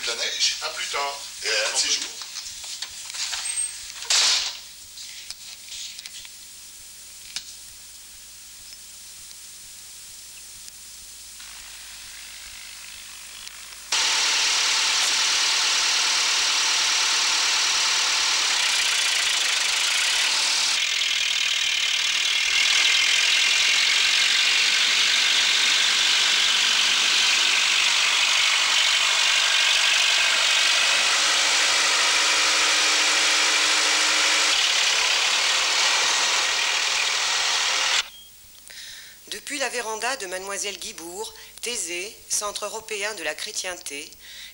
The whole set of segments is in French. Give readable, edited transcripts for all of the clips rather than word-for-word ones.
de la neige. À plus tard. Et un de ces jours. Depuis la véranda de Mademoiselle Guibourg, Thésée, centre européen de la chrétienté,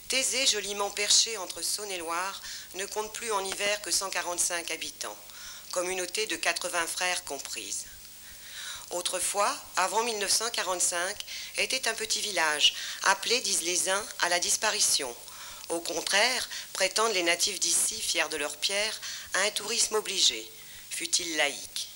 Thésée, joliment perché entre Saône-et-Loire, ne compte plus en hiver que 145 habitants, communauté de 80 frères comprise. Autrefois, avant 1945, était un petit village, appelé, disent les uns, à la disparition. Au contraire, prétendent les natifs d'ici, fiers de leurs pierres, à un tourisme obligé, fût-il laïque.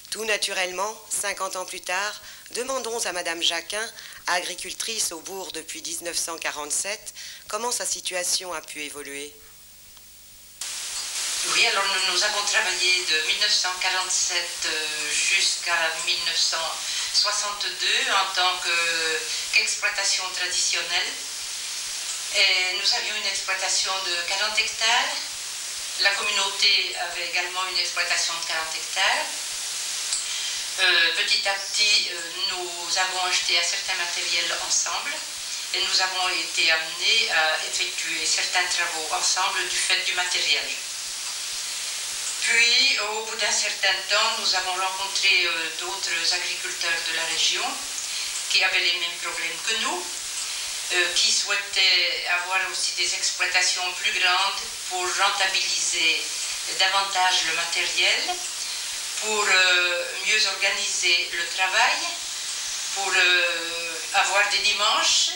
Tout naturellement, 50 ans plus tard, demandons à Madame Jacquin, agricultrice au bourg depuis 1947, comment sa situation a pu évoluer. Oui, alors nous avons travaillé de 1947 jusqu'à 1962 en tant qu'exploitation traditionnelle. Et nous avions une exploitation de 40 hectares. La communauté avait également une exploitation de 40 hectares. Petit à petit, nous avons acheté un certain matériel ensemble et nous avons été amenés à effectuer certains travaux ensemble du fait du matériel. Puis, au bout d'un certain temps, nous avons rencontré d'autres agriculteurs de la région qui avaient les mêmes problèmes que nous, qui souhaitaient avoir aussi des exploitations plus grandes pour rentabiliser davantage le matériel, pour mieux organiser le travail, pour avoir des dimanches,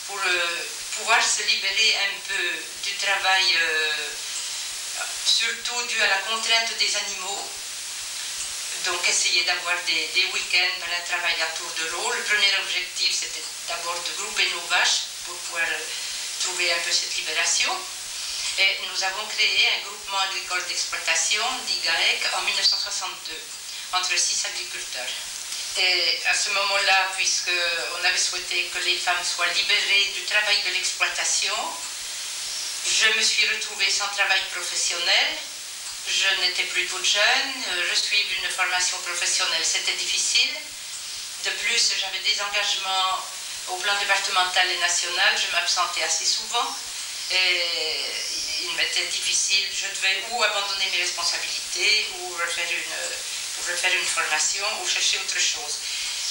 pour pouvoir se libérer un peu du travail, surtout dû à la contrainte des animaux. Donc essayer d'avoir des week-ends, un travail à tour de rôle. Le premier objectif, c'était d'abord de grouper nos vaches pour pouvoir trouver un peu cette libération. Et nous avons créé un groupement agricole d'exploitation, dit GAEC, en 1962, entre 6 agriculteurs. Et à ce moment-là, puisqu'on avait souhaité que les femmes soient libérées du travail de l'exploitation, je me suis retrouvée sans travail professionnel. Je n'étais plus toute jeune, je suivais une formation professionnelle, c'était difficile. De plus, j'avais des engagements au plan départemental et national, je m'absentais assez souvent. Et il m'était difficile, je devais ou abandonner mes responsabilités, ou refaire une formation, ou chercher autre chose.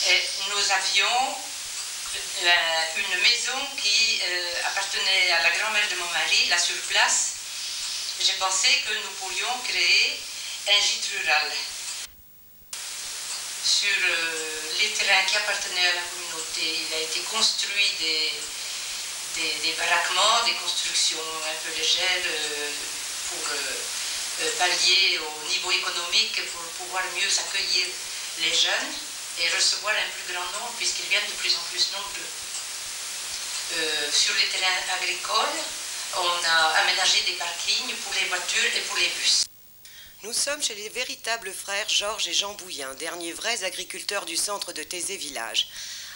Et nous avions une maison qui appartenait à la grand-mère de mon mari, là sur place. J'ai pensé que nous pourrions créer un gîte rural sur les terrains qui appartenaient à la communauté. Il a été construit des baraquements, des constructions un peu légères pour pallier au niveau économique, pour pouvoir mieux accueillir les jeunes et recevoir un plus grand nombre puisqu'ils viennent de plus en plus nombreux. Sur les terrains agricoles, on a aménagé des parkings pour les voitures et pour les bus. Nous sommes chez les véritables frères Georges et Jean Bouillin, derniers vrais agriculteurs du centre de Thésée village.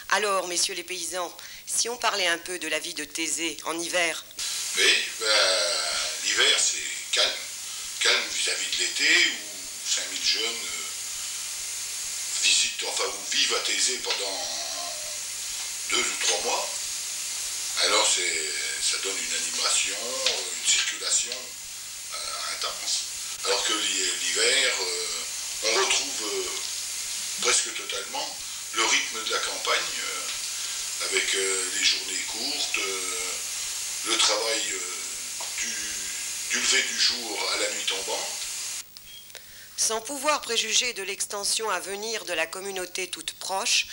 Alors, messieurs les paysans, si on parlait un peu de la vie de Thésée en hiver. Oui, l'hiver c'est calme. Calme vis-à-vis de l'été où 5000 jeunes visitent, enfin ou vivent à Thésée pendant 2 ou 3 mois. Alors ça donne une animation, une circulation intense. Alors que l'hiver, on retrouve presque totalement le rythme de la campagne, avec les journées courtes, le travail du lever du jour à la nuit tombante. Sans pouvoir préjuger de l'extension à venir de la communauté toute proche,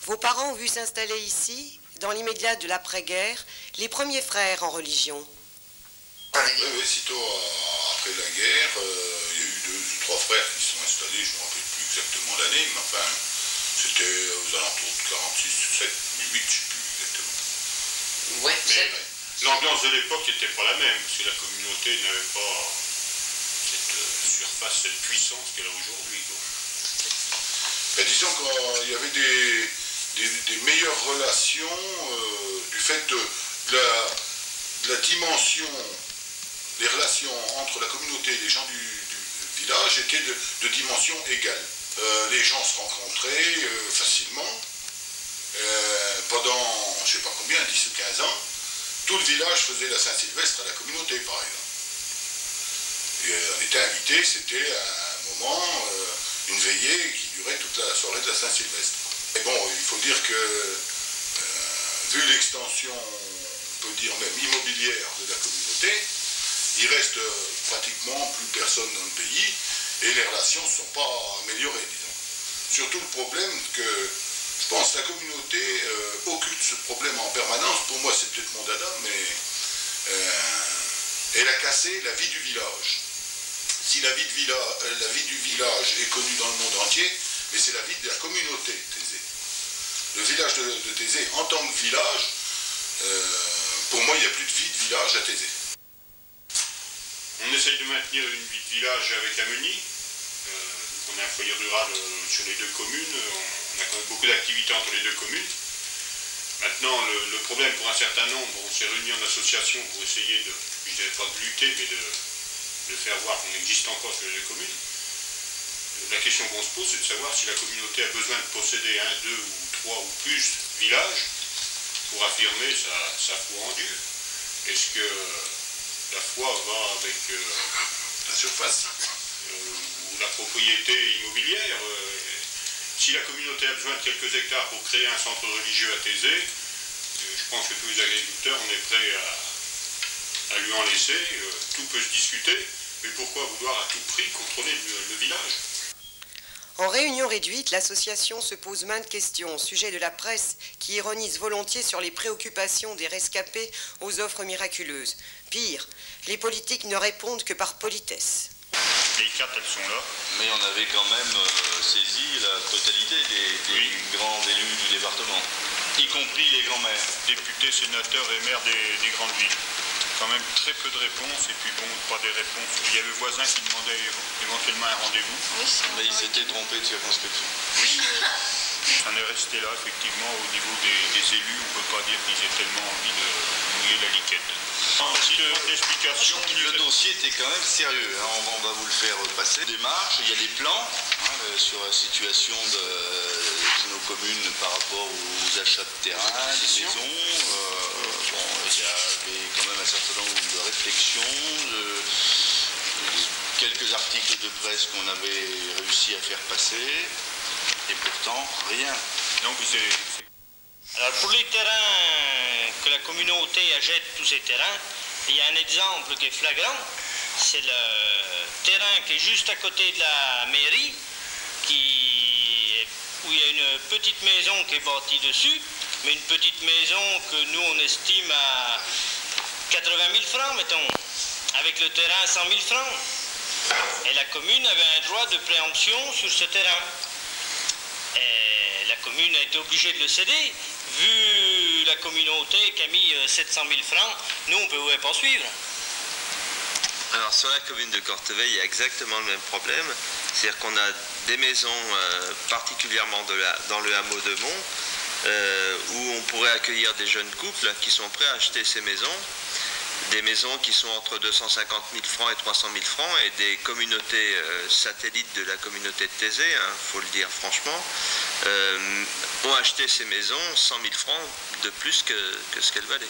vos parents ont vu s'installer ici, dans l'immédiat de l'après-guerre, les premiers frères en religion. Oui, sitôt après la guerre, il y a eu 2 ou 3 frères qui se sont installés, je ne me rappelle plus exactement l'année, mais enfin, c'était aux alentours de 46, 7, 8, je ne sais plus exactement. Ouais, Mais l'ambiance de l'époque n'était pas la même, parce que la communauté n'avait pas cette surface, cette puissance qu'elle a aujourd'hui. Ben, disons qu'il y avait des meilleures relations du fait de la dimension des relations entre la communauté et les gens du village étaient de dimension égale. Les gens se rencontraient facilement. Pendant, je ne sais pas combien, 10 ou 15 ans, tout le village faisait la Saint-Sylvestre à la communauté, par exemple. Et on était invités, c'était à un moment, une veillée qui durait toute la soirée de la Saint-Sylvestre. Et bon, il faut dire que, vu l'extension, on peut dire même immobilière de la communauté, il reste pratiquement plus personne dans le pays et les relations ne sont pas améliorées, disons. Surtout le problème que, je pense, la communauté occulte ce problème en permanence. Pour moi, c'est peut-être mon dada, mais elle a cassé la vie du village. Si la vie du village est connue dans le monde entier, mais c'est la vie de la communauté Thésée. Le village de Thésée, en tant que village, pour moi, il n'y a plus de vie de village à Thésée. On essaye de maintenir une vie de village avec Ameny. On a un foyer rural sur les deux communes. On a quand même beaucoup d'activités entre les deux communes. Maintenant, le problème pour un certain nombre, on s'est réunis en association pour essayer de, je ne dirais pas de lutter, mais de faire voir qu'on existe encore sur les deux communes. La question qu'on se pose, c'est de savoir si la communauté a besoin de posséder un, deux ou trois ou plus villages pour affirmer sa foi en Dieu. Est-ce que la foi va avec la surface ou la propriété immobilière? Si la communauté a besoin de quelques hectares pour créer un centre religieux à Thésée, je pense que tous les agriculteurs, on est prêts à lui en laisser. Tout peut se discuter, mais pourquoi vouloir à tout prix contrôler le village? En réunion réduite, l'association se pose maintes questions au sujet de la presse qui ironise volontiers sur les préoccupations des rescapés aux offres miraculeuses. Pire, les politiques ne répondent que par politesse. Les cartes, elles sont là. Mais on avait quand même saisi la totalité des grands élus du département, y compris les grands-maires. Députés, sénateurs et maires des grandes villes. Quand même très peu de réponses, et puis bon, pas des réponses. Il y avait le voisin qui demandait éventuellement un rendez-vous. Oui, mais il s'était trompé de circonscription. Oui. On est resté là, effectivement, au niveau des élus, on ne peut pas dire qu'ils aient tellement envie de mouiller la liquette. L'explication. Le dossier était quand même sérieux, hein. On va vous le faire passer. Des marches, il y a des plans sur la situation de nos communes par rapport aux achats de terrain, des maisons. Il y avait quand même un certain nombre de réflexions, quelques articles de presse qu'on avait réussi à faire passer, et pourtant rien. Donc Alors pour les terrains que la communauté achète, tous ces terrains, il y a un exemple qui est flagrant, c'est le terrain qui est juste à côté de la mairie, où il y a une petite maison qui est bâtie dessus, mais une petite maison que nous on estime à 80 000 francs, mettons, avec le terrain à 100 000 francs. Et la commune avait un droit de préemption sur ce terrain. Et la commune a été obligée de le céder. Vu la communauté qui a mis 700 000 francs, nous on ne pouvait pas suivre. Alors sur la commune de Cortevay, il y a exactement le même problème. C'est-à-dire qu'on a des maisons, particulièrement dans le hameau de Mont, où on pourrait accueillir des jeunes couples qui sont prêts à acheter ces maisons. Des maisons qui sont entre 250 000 francs et 300 000 francs, et des communautés satellites de la communauté de Thésée, faut le dire franchement, ont acheté ces maisons 100 000 francs de plus que ce qu'elles valaient.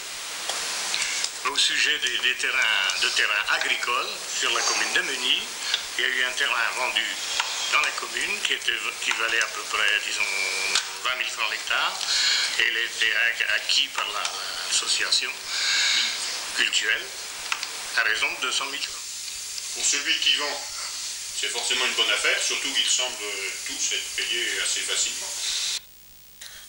Au sujet des terrains agricoles sur la commune d'Ameny, il y a eu un terrain vendu dans la commune qui valait à peu près, disons, 20 000 francs l'hectare, et il a été acquis par l'association culturelle à raison de 200 000 francs. Pour celui qui vend, c'est forcément une bonne affaire, surtout qu'ils semblent tous être payés assez facilement.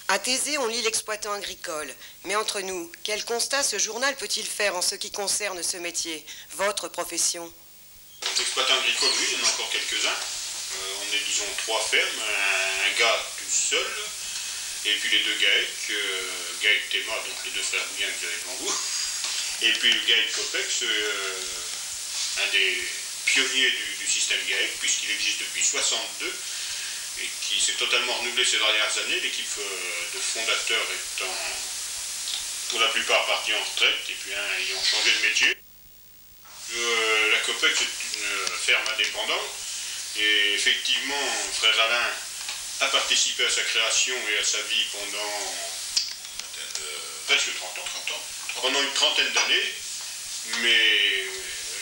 À Thésée, on lit l'exploitant agricole. Mais entre nous, quel constat ce journal peut-il faire en ce qui concerne ce métier, votre profession? L'exploitant agricole, oui, il y en a encore quelques-uns. On est, disons, 3 fermes, un gars tout seul. Et puis les deux GAEC, GAEC Théma, donc les deux frères Bouillin que vous avez devant vous, et puis le GAEC Copex, un des pionniers du système GAEC, puisqu'il existe depuis 1962, et qui s'est totalement renouvelé ces dernières années, l'équipe de fondateurs étant pour la plupart partis en retraite, et puis un ayant changé de métier. La Copex est une ferme indépendante, et effectivement, frère Alain a participé à sa création et à sa vie pendant presque 30 ans, pendant une trentaine d'années, mais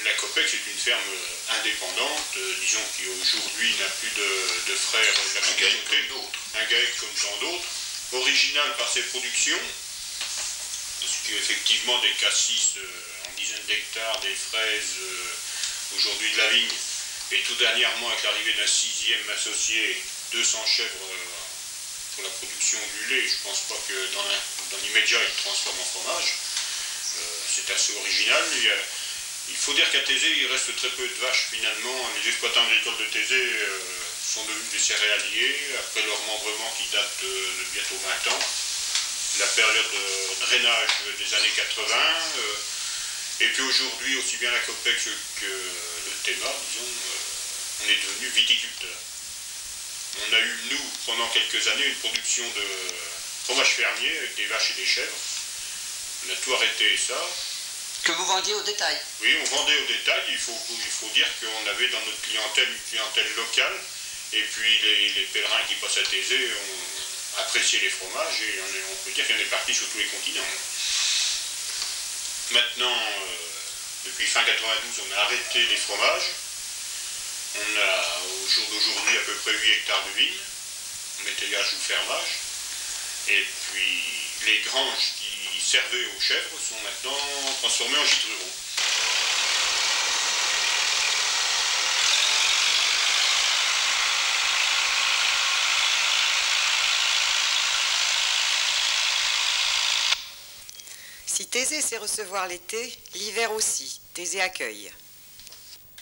la Copex est une ferme indépendante, disons qui aujourd'hui n'a plus de frères de la communauté, un GAEC comme tant d'autres, original par ses productions, parce qu'effectivement des cassis en dizaines d'hectares, des fraises, aujourd'hui de la vigne, et tout dernièrement avec l'arrivée d'un 6e associé, 200 chèvres pour la production du lait. Je ne pense pas que dans l'immédiat ils transforment en fromage. C'est assez original. Il faut dire qu'à Thésée, il reste très peu de vaches finalement. Les exploitants agricoles de Thésée sont devenus des céréaliers après leur membrement qui date de bientôt 20 ans. La période de drainage des années 80. Et puis aujourd'hui, aussi bien la Copex que le Théma, disons, on est devenu viticulteurs. On a eu, nous, pendant quelques années, une production de fromage fermier avec des vaches et des chèvres. On a tout arrêté ça. Que vous vendiez au détail? Oui, on vendait au détail. Il faut dire qu'on avait dans notre clientèle une clientèle locale. Et puis les pèlerins qui passent à Thésée ont apprécié les fromages et on peut dire qu'on est parti sur tous les continents. Maintenant, depuis fin 92, on a arrêté les fromages. On a au jour d'aujourd'hui à peu près 8 hectares de vignes, métayage ou fermage. Et puis les granges qui servaient aux chèvres sont maintenant transformées en gîtes ruraux. Si Thésée sait recevoir l'été, l'hiver aussi, Thésée accueille.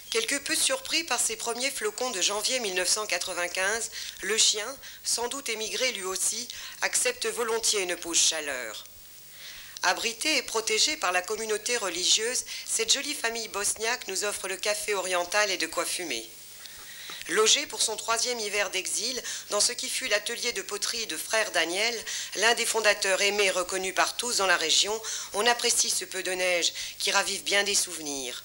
Quelque peu surpris par ses premiers flocons de janvier 1995, le chien, sans doute émigré lui aussi, accepte volontiers une pause chaleur. Abritée et protégée par la communauté religieuse, cette jolie famille bosniaque nous offre le café oriental et de quoi fumer. Logé pour son 3e hiver d'exil dans ce qui fut l'atelier de poterie de frère Daniel, l'un des fondateurs aimés et reconnus par tous dans la région, on apprécie ce peu de neige qui ravive bien des souvenirs.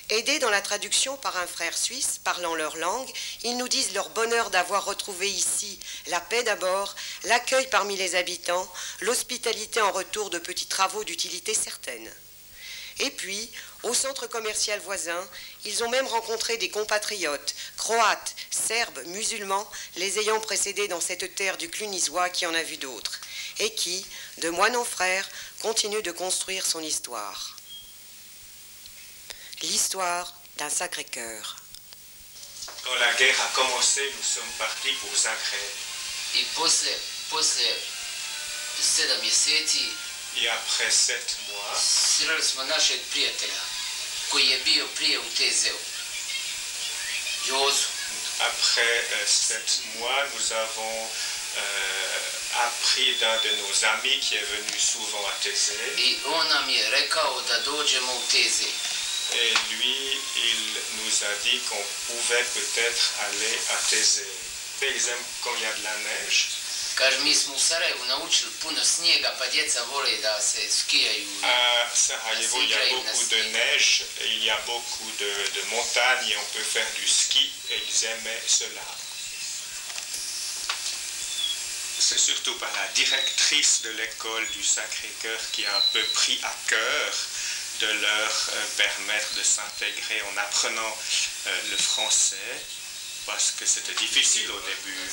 Aidés dans la traduction par un frère suisse parlant leur langue, ils nous disent leur bonheur d'avoir retrouvé ici la paix d'abord, l'accueil parmi les habitants, l'hospitalité en retour de petits travaux d'utilité certaine. Et puis, au centre commercial voisin, ils ont même rencontré des compatriotes, croates, serbes, musulmans, les ayant précédés dans cette terre du Clunisois qui en a vu d'autres, et qui, de moine en frère, continue de construire son histoire. L'histoire d'un Sacré-Cœur. Quand la guerre a commencé, nous sommes partis pour Zagreb. I posle 7 mjeseci Et après 7 mois, sreli smo našeg prijatelja koji je bio prije u Tezeu, Jozu. après 7 mois, nous avons appris d'un de nos amis qui est venu souvent à Thésée. I on nam je rekao da dođemo u Tezej. Et lui, il nous a dit qu'on pouvait peut-être aller à Thésée. Ils aiment quand il y a de la neige. Kaže, mi smo u Sarajevu naučili puno snijega, pa djeca vole da se skijaju. À Sarajevo, il y a beaucoup de neige, et il y a beaucoup de montagnes et on peut faire du ski et ils aimaient cela. C'est surtout par la directrice de l'école du Sacré-Cœur qui a un peu pris à cœur de leur permettre de s'intégrer en apprenant le français parce que c'était difficile au début.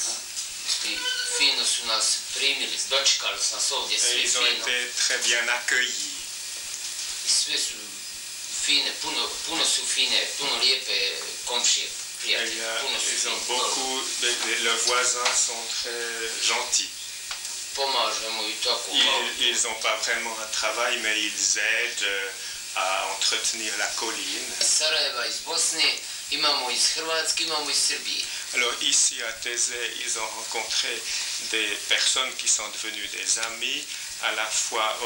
Fino su nas primili, dočekali su nas ovdje svi ils ont fino. été très bien accueillis. Sve su fine, puno su fine, puno lijepe komšije, prijatelji, puno su Ils fine. ont beaucoup, leurs voisins sont très gentils. Pomažemo i tako malo. Ils n'ont pas vraiment un travail, mais ils aident à entretenir la colline. Iz Sarajeva, iz Bosne, Imamo iz Hrvatske, imamo iz Srbije. Alors ici à Thésée, ils ont rencontré des personnes qui sont devenues des amis, à la fois